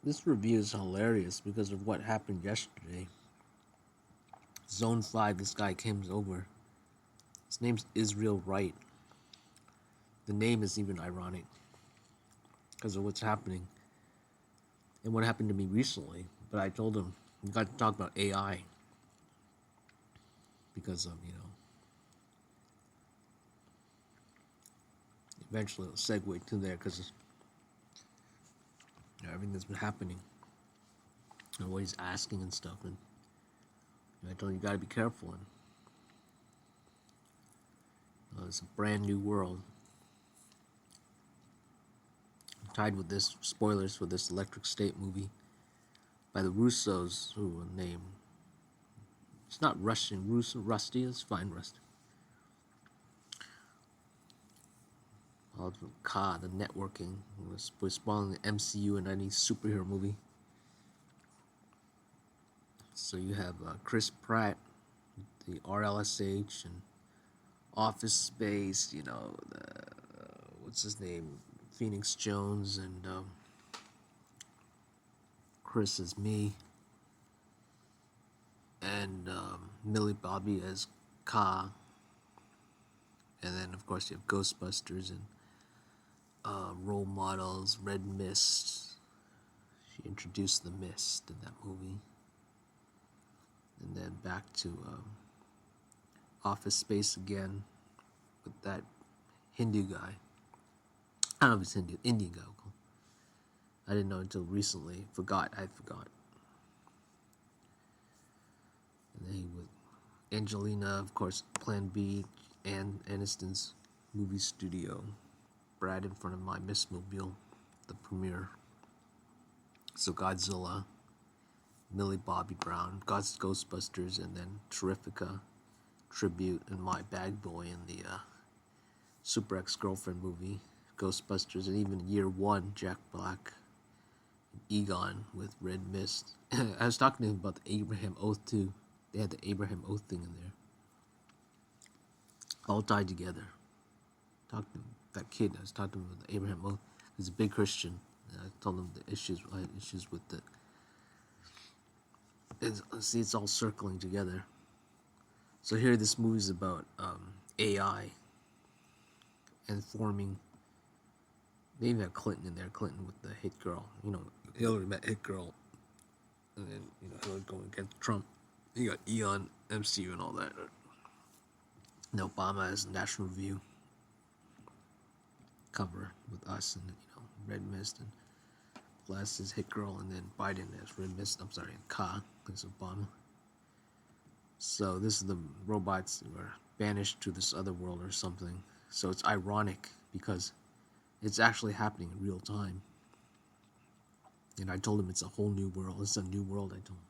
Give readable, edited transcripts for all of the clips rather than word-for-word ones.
This review is hilarious because of what happened yesterday. Zone 5, this guy came over. His name's Israel Wright. The name is even ironic because of what's happening and what happened to me recently. But I told him we got to talk about AI because of, eventually it'll segue to there because everything that's been happening and what he's asking and stuff. And I told him you got to be careful. And it's a brand new world. I'm tied with this spoilers for this Electric State movie by the Russos, who name. It's not Russian. Rusty. It's fine, Rusty. Ka, the networking. We're spoiling the MCU in any superhero movie. So you have Chris Pratt, the RLSH, and Office Space. What's his name? Phoenix Jones, and Chris is me, and Millie Bobby as Ka. And then, of course, you have Ghostbusters and Role Models, Red Mist. She introduced the mist in that movie. And then back to Office Space again with that Hindu guy. I don't know if it's Hindu, Indian guy. I didn't know until recently. I forgot. And then he with Angelina, of course, Plan B, and Aniston's movie studio. Brad in front of my Missmobile, the premiere. So Godzilla, Millie Bobby Brown, Ghostbusters, and then Terrifica, Tribute, and My Bag Boy in the Super Ex-Girlfriend movie, Ghostbusters, and even Year One, Jack Black, and Egon with Red Mist. I was talking to him about the Abraham Oath too. They had the Abraham Oath thing in there. All tied together. Talked to that kid. I was talking to him about the Abraham Oath. He's a big Christian. And I told him the issues. I had issues with the. See, it's all circling together. So here, this movie's about AI and forming. They even had Clinton in there. Clinton with the hit girl. Hillary met hit girl, and then Hillary going against Trump. You got Eon, MCU, and all that. And Obama as National Review cover with us and Red Mist and Glass as Hit Girl, and then Biden as Red Mist. I'm sorry, and Ka as Obama. So this is the robots who are banished to this other world or something. So it's ironic because it's actually happening in real time. And I told him it's a whole new world. It's a new world, I told him.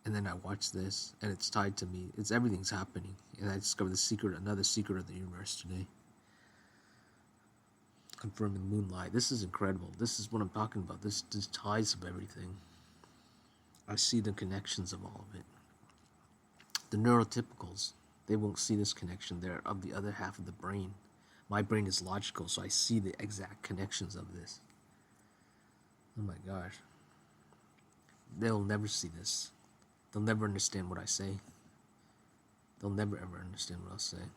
And then I watched this, and it's tied to me. Everything's happening. And I discovered another secret of the universe today. Confirming Moonlight. This is incredible. This is what I'm talking about. This ties of everything. I see the connections of all of it. The neurotypicals, they won't see this connection. They're of the other half of the brain. My brain is logical, so I see the exact connections of this. Oh my gosh. They'll never see this. They'll never understand what I say. They'll never ever understand what I'll say.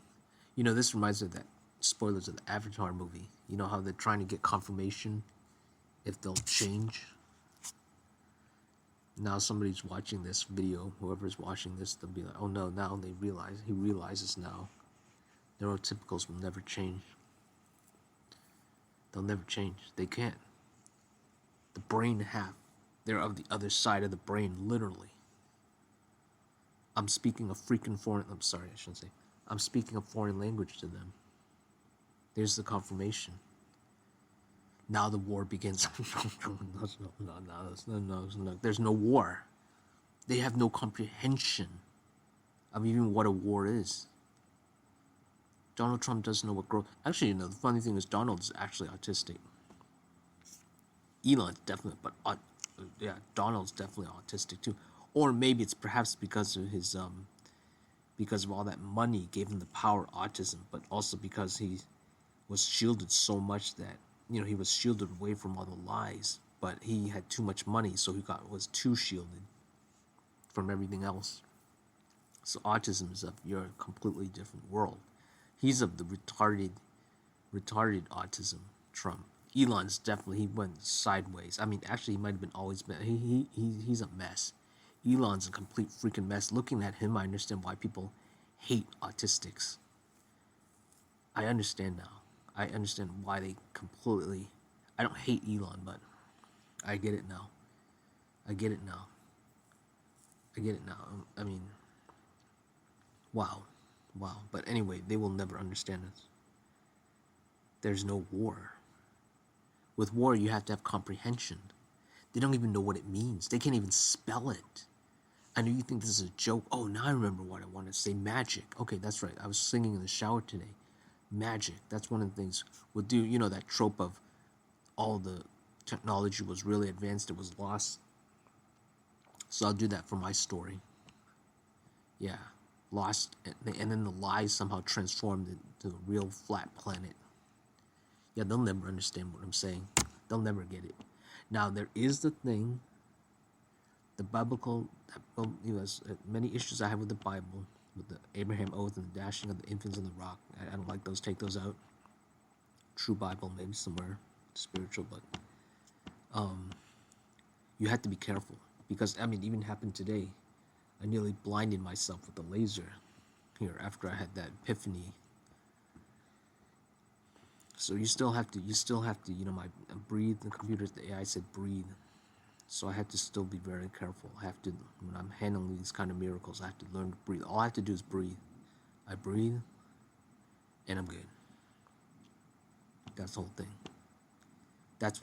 This reminds me of that spoilers of the Avatar movie. You know how they're trying to get confirmation if they'll change? Now somebody's watching this video, whoever's watching this, they'll be like, oh no, now he realizes now. Neurotypicals will never change. They'll never change. They can't. The brain they're of the other side of the brain, literally. I'm speaking a I'm speaking a foreign language to them. There's the confirmation. Now the war begins. No. There's no war. They have no comprehension of even what a war is. Donald Trump doesn't know what growth. Actually, the funny thing is Donald's actually autistic. Elon's definitely, but Donald's definitely autistic too. Or maybe it's perhaps because of his because of all that money gave him the power of autism, but also because he was shielded so much that he was shielded away from all the lies. but he had too much money, so was too shielded from everything else. So autism is of your completely different world. He's of the retarded autism. Trump. Elon's definitely, he went sideways. I mean, actually, he might have been always been. He's a mess. Elon's a complete freaking mess. Looking at him, I understand why people hate autistics. I understand now. I understand why they completely. I don't hate Elon, but I get it now. I get it now. I get it now. I mean, wow. Wow. But anyway, they will never understand us. There's no war. With war, you have to have comprehension. They don't even know what it means. They can't even spell it. I know you think this is a joke. Oh, now I remember what I want to say. Magic. Okay, that's right. I was singing in the shower today. Magic. That's one of the things we'll do. You know, that trope of all the technology was really advanced, it was lost. So I'll do that for my story. Yeah. Lost, and then the lies somehow transformed into a real flat planet. Yeah, they'll never understand what I'm saying. They'll never get it. Now, there is the thing, the biblical, well, you know, many issues I have with the Bible, with the Abraham oath and the dashing of the infants on the rock. I don't like those. Take those out. True Bible, maybe somewhere spiritual, but you have to be careful because, I mean, it even happened today. I nearly blinded myself with a laser here after I had that epiphany. So you still have to, you know, breathe, the computer, the AI said breathe. So I have to still be very careful. I have to, when I'm handling these kind of miracles, I have to learn to breathe. All I have to do is breathe. I breathe, and I'm good. That's the whole thing.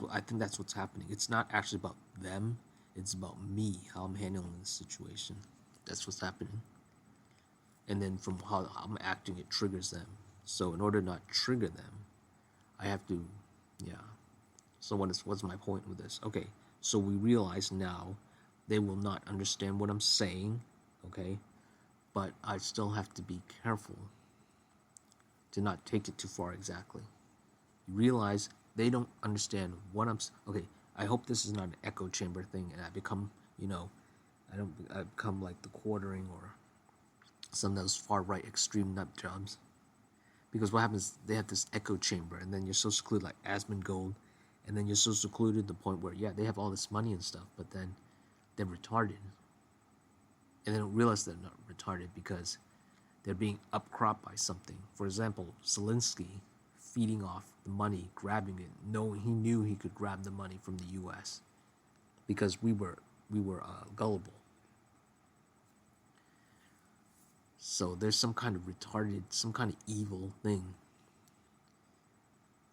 I think that's what's happening. It's not actually about them. It's about me, how I'm handling this situation. That's what's happening. And then from how I'm acting, it triggers them. So in order to not trigger them, I have to, yeah. So what's my point with this? Okay, so we realize now they will not understand what I'm saying, okay? But I still have to be careful to not take it too far exactly. You realize they don't understand what I'm, okay, I hope this is not an echo chamber thing and I become, you know, I become like the Quartering or some of those far right extreme nut jobs. Because what happens, they have this echo chamber, and then you're so secluded, like Asmongold, and then you're so secluded to the point where, yeah, they have all this money and stuff, but then they're retarded. And they don't realize they're not retarded because they're being upcropped by something. For example, Zelensky feeding off the money, grabbing it, knowing he knew he could grab the money from the U.S. because we were gullible. So there's some kind of retarded, some kind of evil thing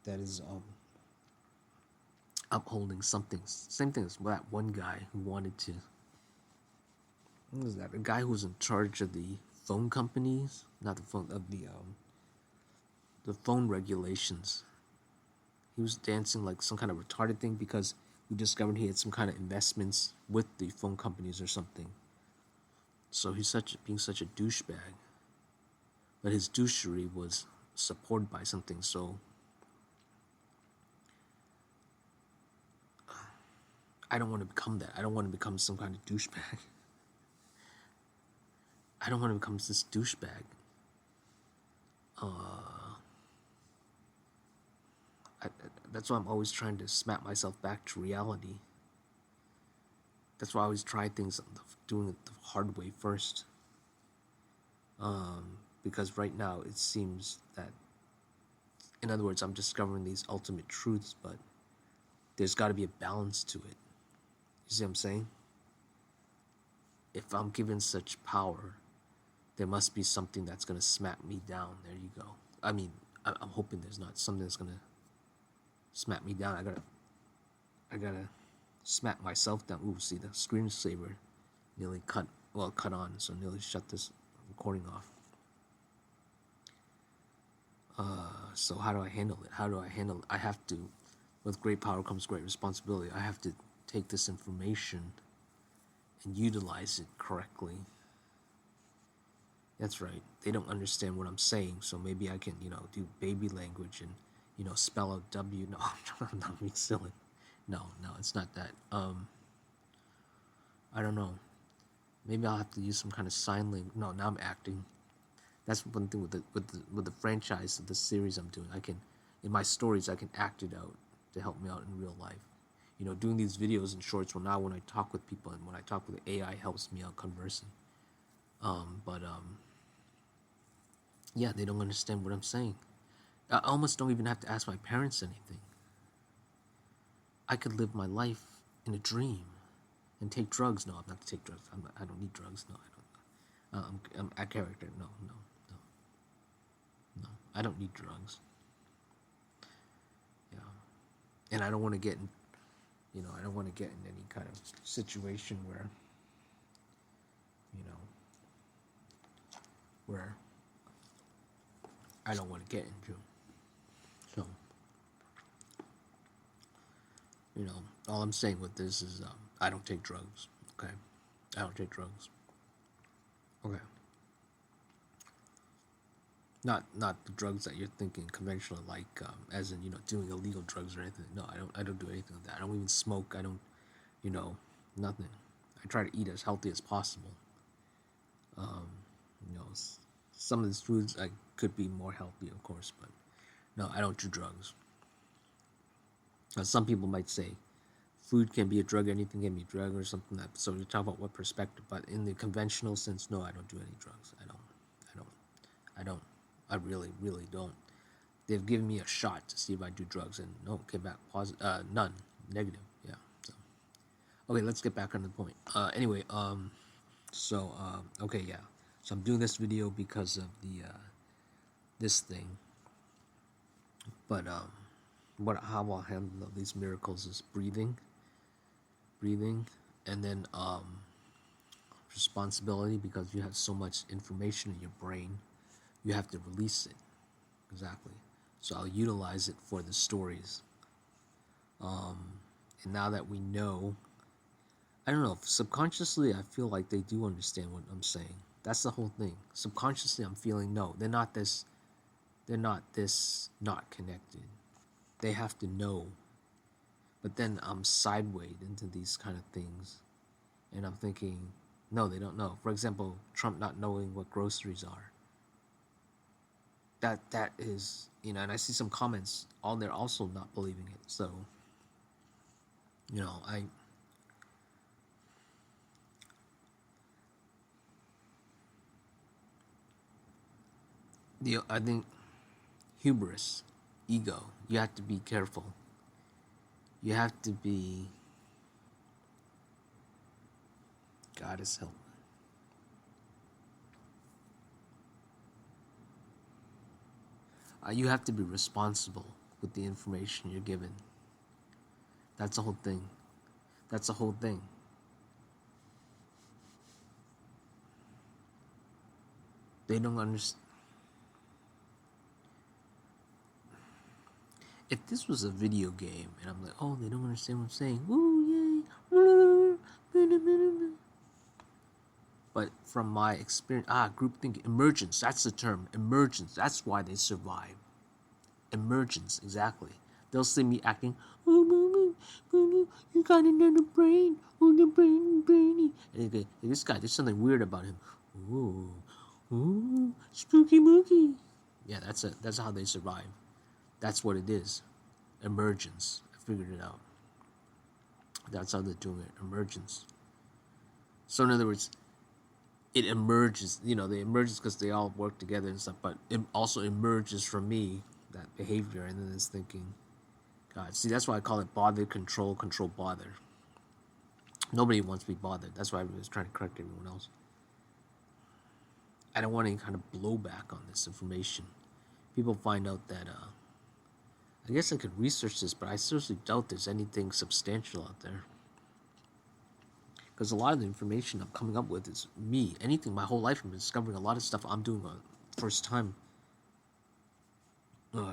that is upholding something. Same thing as that one guy who wanted to. What was that? A guy who was in charge of the phone companies, not the phone of the phone regulations. He was dancing like some kind of retarded thing because we discovered he had some kind of investments with the phone companies or something. So he's being such a douchebag. But his douchery was supported by something, so I don't want to become that. I don't want to become some kind of douchebag. I don't want to become this douchebag. That's why I'm always trying to snap myself back to reality. That's why I always try things, doing it the hard way first. Because right now it seems that, in other words, I'm discovering these ultimate truths, but there's got to be a balance to it. You see what I'm saying? If I'm given such power, there must be something that's going to smack me down. There you go. I mean, I'm hoping there's not something that's going to smack me down. I gotta smack myself down. Ooh, see, the screensaver nearly cut on, so nearly shut this recording off. So how do I handle it? I have to, with great power comes great responsibility. I have to take this information and utilize it correctly. That's right. They don't understand what I'm saying, so maybe I can, do baby language and, spell out W. No, I'm not being silly. No, it's not that. I don't know. Maybe I'll have to use some kind of sign language. No, now I'm acting. That's one thing with the franchise of the series I'm doing. I can, in my stories, I can act it out to help me out in real life. You know, doing these videos and shorts. Well, now when I talk with people and when I talk with AI, helps me out conversing. But yeah, they don't understand what I'm saying. I almost don't even have to ask my parents anything. I could live my life in a dream and take drugs. No, I'm not to take drugs. I don't need drugs. No, I don't. I'm a character. No. I don't need drugs. Yeah, and I don't want to get in. You know, I don't want to get in any kind of situation where, you know, where I don't want to get into. So, you know, all I'm saying with this is I don't take drugs. Okay, I don't take drugs. Okay. Not the drugs that you're thinking conventional, like as in, you know, doing illegal drugs or anything. No, I don't do anything like that. I don't even smoke. I don't, you know, nothing. I try to eat as healthy as possible. You know, some of these foods I could be more healthy, of course, but no, I don't do drugs. Some people might say food can be a drug, anything can be a drug or something. That so you talk about what perspective, but in the conventional sense, no, I don't do any drugs. I don't. I really, really don't. They've given me a shot to see if I do drugs, and no, came back positive. None, negative. Yeah. So, okay, let's get back on the point. Anyway, okay, yeah. So I'm doing this video because of the this thing, but how I'll handle these miracles is breathing, and then responsibility, because you have so much information in your brain, you have to release it. Exactly. So I'll utilize it for the stories. And now that we know, I don't know, subconsciously I feel like they do understand what I'm saying. That's the whole thing. Subconsciously I'm feeling, no, they're not this not connected. They have to know. But then I'm sideways into these kind of things. And I'm thinking, no, they don't know. For example, Trump not knowing what groceries are. That is, you know, and I see some comments on there also not believing it. So, you know, I think hubris, ego, you have to be careful. You have to be, God is help. You have to be responsible with the information you're given. That's the whole thing. That's the whole thing. They don't understand. If this was a video game and I'm like, oh, they don't understand what I'm saying, woo, yay. But from my experience, groupthink, emergence, that's the term, emergence, that's why they survive. Emergence, exactly. They'll see me acting, oh, you got another brain, oh, the brainy. And they go, hey, this guy, there's something weird about him. Ooh, spooky mooky. Yeah, that's how they survive. That's what it is. Emergence. I figured it out. That's how they're doing it. Emergence. So in other words, it emerges, you know, they emerges because they all work together and stuff, but it also emerges from me, that behavior, and then it's thinking, God, see, that's why I call it bother, control, bother. Nobody wants to be bothered. That's why I was trying to correct everyone else. I don't want any kind of blowback on this information. People find out that, I guess I could research this, but I seriously doubt there's anything substantial out there. Because a lot of the information I'm coming up with is me. Anything, my whole life, I'm discovering a lot of stuff I'm doing on first time.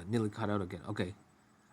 Nearly cut out again. Okay.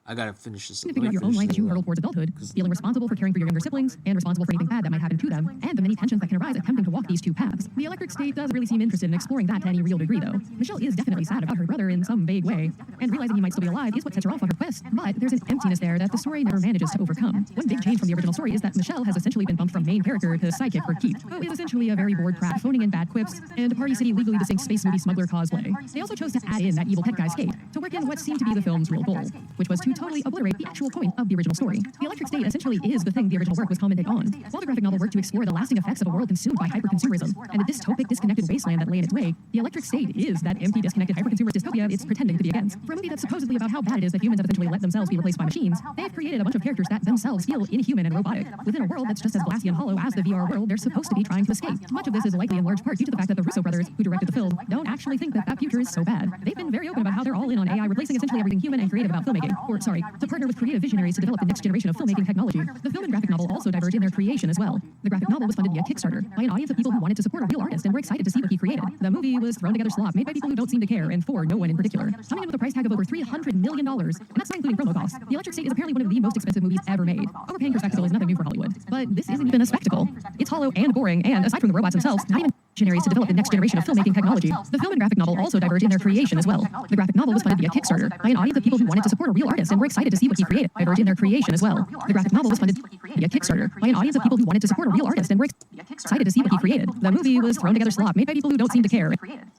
I gotta finish this. To figure out your own life as you hurtle towards adulthood, feeling responsible for caring for your younger siblings and responsible for anything bad that might happen to them, and the many tensions that can arise attempting to walk these two paths. The Electric State doesn't really seem interested in exploring that to any real degree, though. Michelle is definitely sad about her brother in some vague way, and realizing he might still be alive is what sets her off on her quest. But there's an emptiness there that the story never manages to overcome. One big change from the original story is that Michelle has essentially been bumped from main character to sidekick for keep, who is essentially a very bored prat phoning in bad quips and Party City legally distinct space movie smuggler cosplay. They also chose to add in that evil tech guy Skate to work in what seemed to be the film's real goal, which was to totally obliterate the actual point of the original story. The Electric State essentially is the thing the original work was commented on, while the graphic novel worked to explore the lasting effects of a world consumed by hyperconsumerism and the dystopic, disconnected wasteland that lay in its way. The Electric State is that empty, disconnected, hyperconsumerist dystopia it's pretending to be against. For a movie that's supposedly about how bad it is that humans have essentially let themselves be replaced by machines, they've created a bunch of characters that themselves feel inhuman and robotic, within a world that's just as glassy and hollow as the VR world they're supposed to be trying to escape. Much of this is likely in large part due to the fact that the Russo brothers, who directed the film, don't actually think that future is so bad. They've been very open about how they're all in on AI replacing essentially everything human and creative about filmmaking, to partner with creative visionaries to develop the next generation of filmmaking technology. The film and graphic novel also diverge in their creation as well. The graphic novel was funded via Kickstarter by an audience of people who wanted to support a real artist and were excited to see what he created. The movie was thrown together slop, made by people who don't seem to care, and for no one in particular. Coming in with a price tag of over $300 million, and that's not including promo costs. The Electric State is apparently one of the most expensive movies ever made. Overpaying for spectacle is nothing new for Hollywood, but this isn't even a spectacle. It's hollow and boring, and aside from the robots themselves, not even visionaries to develop the next generation of filmmaking technology. The film and graphic novel also diverge in their creation as well. The graphic novel was funded via Kickstarter by an audience of people who wanted to support a real artist and were excited to see what he created. Diverge in their creation as well. The graphic novel was funded via Kickstarter by an audience of people who wanted to support a real artist and were excited to see what he created. The movie was thrown together slop, made by people who don't seem to care,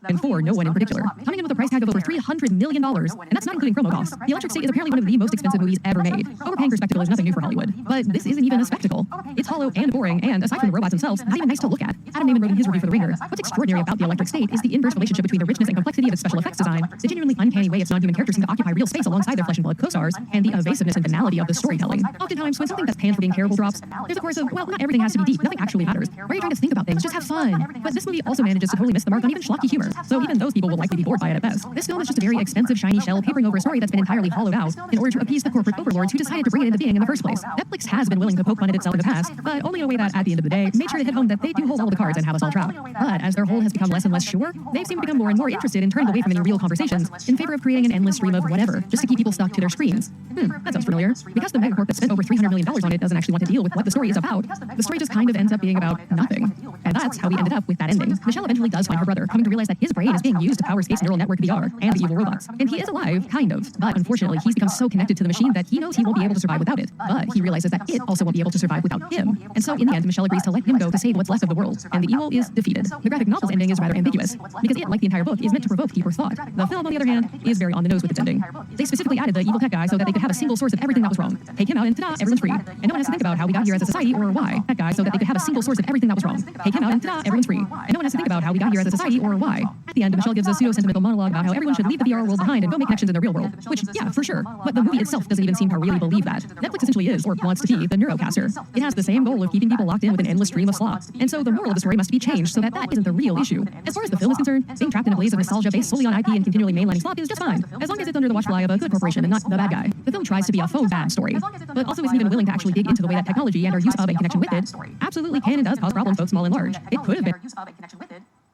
and for no one in particular. Coming in with a price tag of over $300 million, and that's not including promo costs. The Electric State is apparently one of the most expensive movies ever made. Overpaying for spectacle is nothing new for Hollywood, but this isn't even a spectacle. It's hollow and boring, and aside from the robots themselves, not even nice to look at. Adam Naiman wrote in his review for The Ringer, what's extraordinary about The Electric State is the inverse relationship between the richness and complexity of its special effects design, the genuinely uncanny way its non-human characters seem to occupy real space alongside their flesh and blood co-stars, and the evasiveness and banality of the storytelling. Oftentimes, when something that's panned for being terrible drops, there's a chorus of, well, not everything has to be deep, nothing actually matters. Why are you trying to think about things? Just have fun. But this movie also manages to totally miss the mark on even schlocky humor, so even those people will likely be bored by it at best. This film is just a very expensive shiny shell papering over a story that's been entirely hollowed out in order to appease the corporate overlords who decided to bring it into being in the first place. Netflix has been willing to poke fun at itself in the past, but only in a way that, at the end of the day, made sure to hit home that they do hold all the cards and have us all trapped. But as their hold has become less and less sure, they've seemed to become more and more interested in turning away from any real conversations in favor of creating an endless stream of whatever, just to keep people stuck to their screens. That sounds familiar. Because the megacorp that spent over $300 million on it doesn't actually want to deal with what the story is about, the story just kind of ends up being about nothing. And that's how we ended up with that ending. Michelle eventually does find her brother, coming to realize that his brain is being used to power Space Neural Network VR and the evil robots. And he is alive, kind of. But unfortunately, he's become so connected to the machine that he knows he won't be able to survive without it. But he realizes that it also won't be able to survive without him. And so in the end, Michelle agrees to let him go to save what's left of the world. And the evil is defeated. The graphic novel's ending is rather ambiguous, because it, like the entire book, is meant to provoke deeper thought. The film, on the other hand, is very on the nose with its ending. They specifically added the evil tech guy so that they could have a single source of everything that was wrong. Take him out and ta-da, everyone's free. And no one has to think about how we got here as a society or why. That guy so that they could have a single source of everything that was wrong. Take him out and ta-da, everyone's free. And no one has to think about how we got here as a society or why. At the end, Michelle gives a pseudo-sentimental monologue about how everyone should leave the VR world behind and go make connections in the real world. Which, yeah, for sure. But the movie itself doesn't even seem to really believe that. Netflix essentially is, or wants to be, the Neurocaster. It has the same goal of keeping people locked in with an endless stream of slop. And so the moral of the story must be changed so that that isn't the real issue. As far as the film is concerned, being trapped in a blaze of nostalgia based solely on IP and continually mainlining slop is just fine, as long as it's under the watchful eye of a good corporation and not the bad guy. The film tries to be a faux bad story, but also isn't even willing to actually dig into the way that technology and our use of and connection with it absolutely can and does cause problems both small and large. It could have been.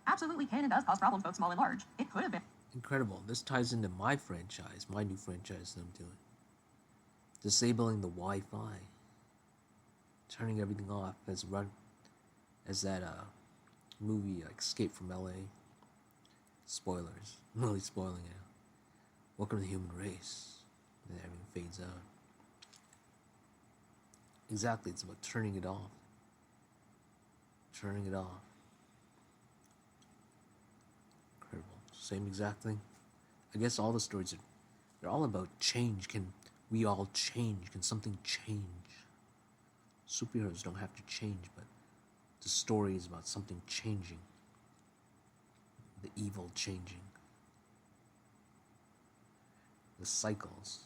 Absolutely can and does cause problems both small and large. It could have been. Incredible. This ties into my franchise, my new franchise that I'm doing. Disabling the Wi-Fi. Turning everything off as that movie like Escape from LA. Spoilers. I'm really spoiling it. Welcome to the human race. And everything fades out. Exactly, it's about turning it off. Turning it off. Incredible. Same exact thing. I guess all the stories they're all about change. Can we all change? Can something change? Superheroes don't have to change, but the story is about something changing. The evil changing. The cycles.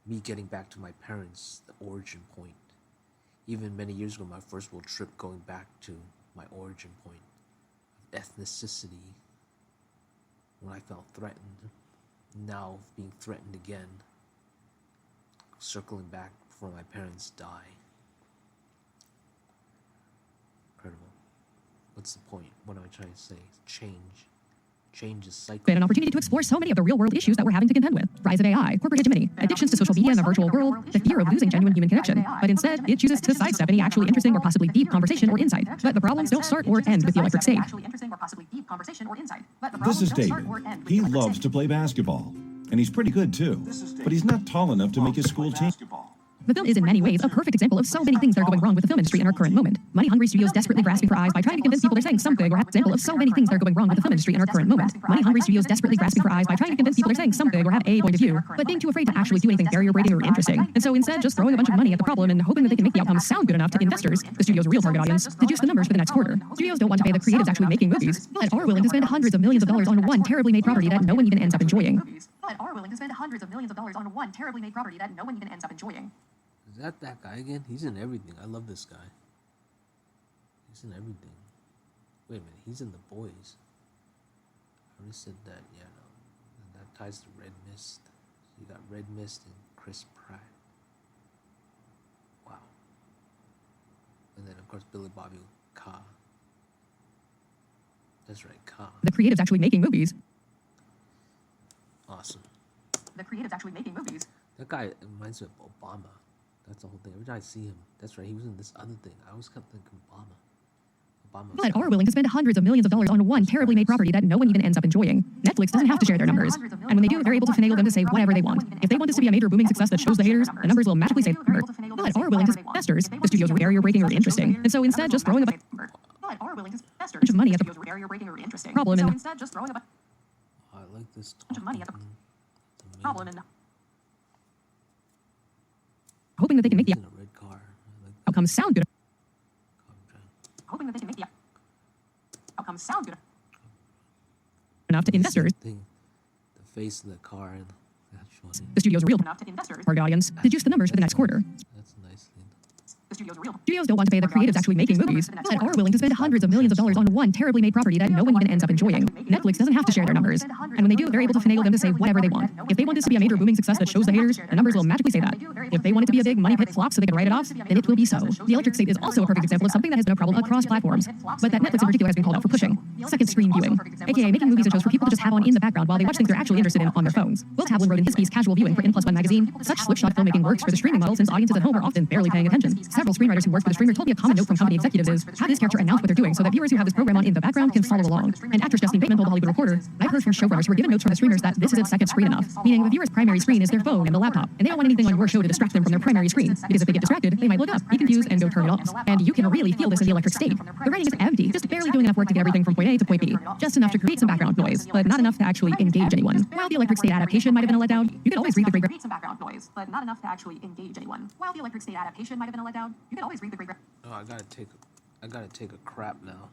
Me getting back to my parents, the origin point. Even many years ago, my first world trip, going back to my origin point of ethnicity, when I felt threatened, now being threatened again, circling back before my parents die. Incredible. What's the point? What am I trying to say? Change. changes cycle. Been an opportunity to explore so many of the real-world issues that we're having to contend with. Rise of AI, corporate hegemony, addictions to social media in the virtual world, the fear of losing genuine human connection. But instead, it chooses to sidestep any actually interesting or possibly deep conversation or insight. But the problems don't start or end with the electric state. This is David. He loves to play basketball, and he's pretty good too. But he's not tall enough to make his school team. The film is in many ways a perfect example of so many things that are going wrong with the film industry in our current moment. Money-hungry studios desperately grasping for eyes by trying to convince people they're saying something, or example of so many things that are going wrong with the film industry in our current moment. Money-hungry studios desperately grasping for eyes by trying to convince people they're saying something or have a point of view, but being too afraid to actually do anything barrier-breaking or interesting. And so instead, just throwing a bunch of money at the problem and hoping that they can make the outcome sound good enough to investors, the studio's real target audience, to juice the numbers for the next quarter. Studios don't want to pay the creatives actually making movies, but are willing to spend hundreds of millions of dollars on one terribly made property that no one even ends up enjoying. But are willing to spend hundreds of millions of dollars on one terribly made property that no one even ends up enjoying. Is that guy again? He's in everything. I love this guy. He's in everything. Wait a minute, he's in The Boys. I already said that, yeah, no. And that ties to Red Mist. So you got Red Mist and Chris Pratt. Wow. And then, of course, Billy Bobby Ka. That's right, Ka. The creatives actually making movies. Awesome. The creatives actually making movies. That guy reminds me of Obama. That's the whole thing. Every time I see him, that's right, he was in this other thing. I always kept thinking Obama. But are willing to spend hundreds of millions of dollars on one terribly made property that no one even ends up enjoying. Netflix doesn't have to share their numbers. And when they do, they're able to finagle them to say whatever they want. If they want this to be a major booming success that shows the haters, the numbers will magically say number. But are willing to investors, the studio's barrier-breaking or interesting. And so instead, just throwing a bunch of money at the problem and I like this problem and hoping that they can make the in a red car. I like outcome sound good hoping that they can make the outcome sound good enough to investors. thing, the face of the car, and that's funny. The studio's real enough to investors. target audience to juice the numbers for the next quarter. That's nice. The studio's real. Studios don't want to pay the creatives actually making movies, but are willing to spend hundreds of millions of dollars on one terribly made property that no one even ends up enjoying. Netflix doesn't have to share their numbers. And when they do, they're able to finagle them to say whatever they want. If they want this to be a major booming success that shows the haters, the numbers will magically say that. If they want it to be a big money pit flop so they can write it off, then it will be so. The electric state is also a perfect example of something that has been a problem across platforms, but that Netflix in particular has been called out for pushing. Second screen viewing, aka making movies and shows for people to just have on in the background while they watch things they're actually interested in on their phones. Will Tablin wrote in his piece Casual Viewing for N+1 magazine, such slipshod filmmaking works for the streaming model since audiences at home are often barely paying attention. Several screenwriters who work for the streamer told me a common note from company executives is, have this character announce what they're doing so that viewers who have this program on in the background can follow along. And actress Justine Bateman told The Hollywood Reporter, I've heard from showrunners who were given notes from the streamers that this isn't second screen enough, meaning the viewer's primary screen is their phone and the laptop, and they don't want anything on your show to distract them from their primary screen, because if they get distracted, they might look up, be confused, and go turn it off. And you can really feel this in the electric state. The writing is empty, just barely doing enough work to get everything from point A to point B, just enough to create some background noise, but not enough to actually engage anyone. While the electric state adaptation might have been a letdown, you could always read the great Some background noise, but not enough to actually engage anyone. While the electric state adaptation might have been a letdown, you could always read the great Oh, I gotta take a crap now.